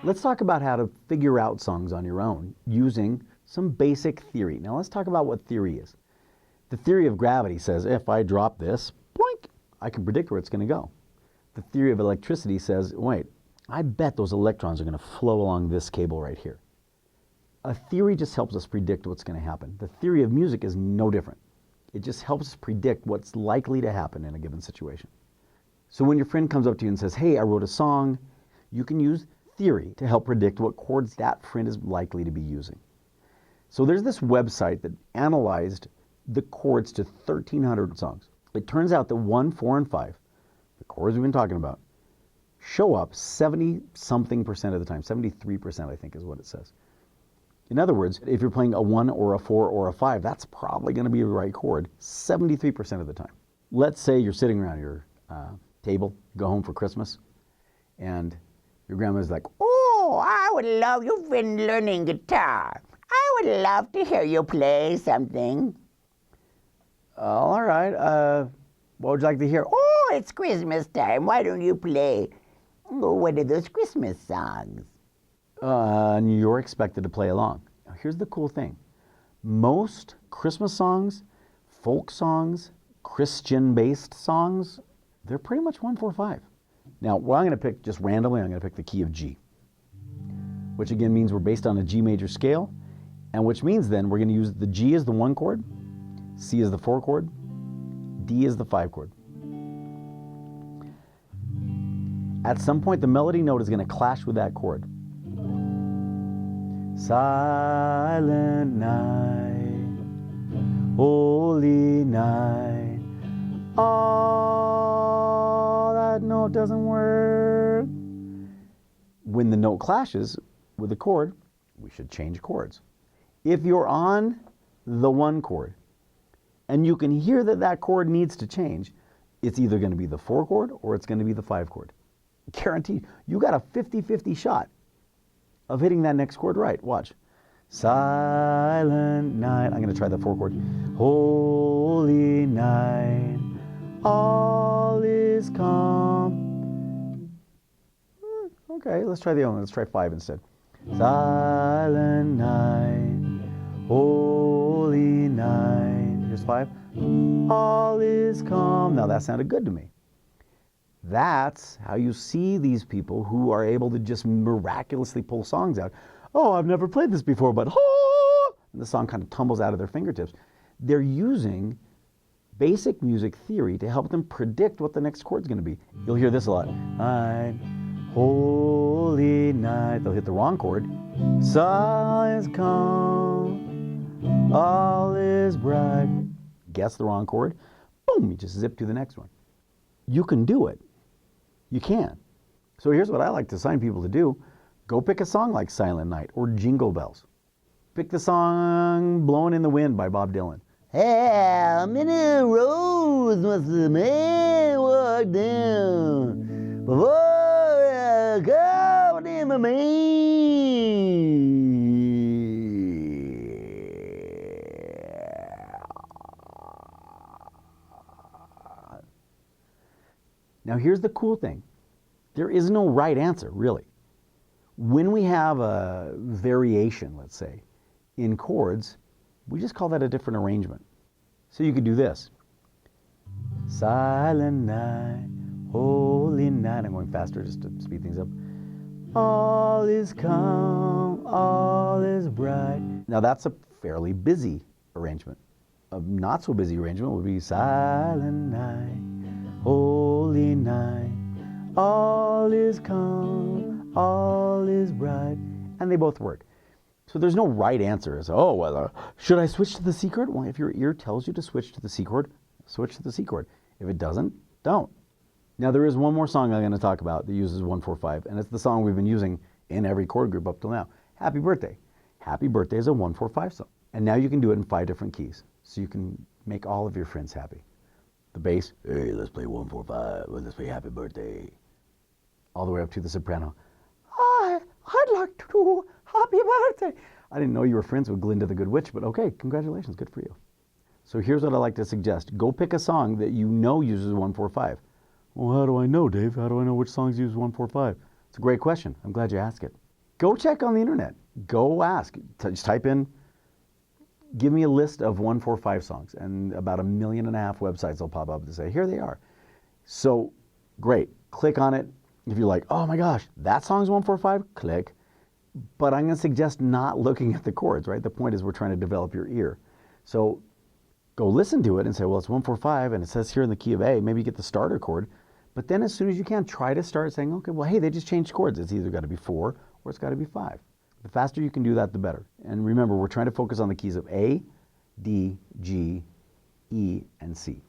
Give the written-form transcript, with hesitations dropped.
Let's talk about how to figure out songs on your own using some basic theory. Now let's talk about what theory is. The theory of gravity says if I drop this, boink, I can predict where it's going to go. The theory of electricity says, wait, I bet those electrons are going to flow along this cable right here. A theory just helps us predict what's going to happen. The theory of music is no different. It just helps us predict what's likely to happen in a given situation. So when your friend comes up to you and says, hey, I wrote a song, you can use theory to help predict what chords that friend is likely to be using. So there's this website that analyzed the chords to 1,300 songs. It turns out that 1, 4, and 5, the chords we've been talking about, show up 70-something% of the time. 73%, I think, is what it says. In other words, if you're playing a 1 or a 4 or a 5, that's probably going to be the right chord 73% of the time. Let's say you're sitting around your table, go home for Christmas, and your grandma's like, Oh, I would love, you've been learning guitar. I would love to hear you play something. all right, what would you like to hear? Oh, it's Christmas time. Why don't you play one of those Christmas songs? And you're expected to play along. Now, here's the cool thing. Most Christmas songs, folk songs, Christian-based songs, they're pretty much 1, 4, 5. Now, what I'm going to pick just randomly, I'm going to pick the key of G, which again means we're based on a G major scale, and which means then we're going to use the G as the 1 chord, C as the 4 chord, D as the 5 chord. At some point, the melody note is going to clash with that chord. Silent night, holy night, oh, that note doesn't work. When the note clashes with the chord, we should change chords. If you're on the 1 chord and you can hear that that chord needs to change, it's either going to be the 4 chord or it's going to be the 5 chord. Guaranteed, you got a 50-50 shot of hitting that next chord right. Watch. Silent night. I'm going to try the 4 chord. Holy night, all is calm. Okay, let's try the other one. Let's try 5 instead. Silent night, holy night. Here's 5. All is calm. Now that sounded good to me. That's how you see these people who are able to just miraculously pull songs out. Oh, I've never played this before, but oh! And the song kind of tumbles out of their fingertips. They're using basic music theory to help them predict what the next chord's going to be. You'll hear this a lot. Night, holy night. They'll hit the wrong chord. Sun is calm, all is bright. Guess the wrong chord. Boom, you just zip to the next one. You can do it. You can. So here's what I like to assign people to do. Go pick a song like Silent Night or Jingle Bells. Pick the song Blowing in the Wind by Bob Dylan. How many roads must the man walk down before I called him a man? Now here's the cool thing. There is no right answer, really. When we have a variation, let's say, in chords, we just call that a different arrangement. So you could do this. Silent night, holy night. I'm going faster just to speed things up. All is calm, all is bright. Now that's a fairly busy arrangement. A not so busy arrangement would be silent night, holy night, all is calm, all is bright, and they both work. So there's no right answer. It's, oh, well, should I switch to the C chord? Well, if your ear tells you to switch to the C chord, switch to the C chord. If it doesn't, don't. Now there is one more song I'm going to talk about that uses 1, 4, 5, and it's the song we've been using in every chord group up till now. Happy Birthday. Happy Birthday is a 1, 4, 5 song. And now you can do it in 5 different keys. So you can make all of your friends happy. The bass, hey, let's play 1, 4, 5, let's play Happy Birthday. All the way up to the soprano. I'd like to do Happy Birthday. I didn't know you were friends with Glinda the Good Witch, but okay, congratulations, good for you. So here's what I like to suggest. Go pick a song that you know uses 1, 4, 5. Well, how do I know, Dave? How do I know which songs use 1, 4, 5? It's a great question. I'm glad you asked it. Go check on the internet. Go ask. Just type in, give me a list of 145 songs, and about 1.5 million websites will pop up and say, here they are. So great. Click on it. If you're like, oh my gosh, that song's 145, click. But I'm going to suggest not looking at the chords, right? The point is we're trying to develop your ear. So go listen to it and say, well, it's 145 and it says here in the key of A, maybe you get the starter chord. But then as soon as you can, try to start saying, okay, well, hey, they just changed chords. It's either got to be 4 or it's got to be 5. The faster you can do that, the better. And remember, we're trying to focus on the keys of A, D, G, E, and C.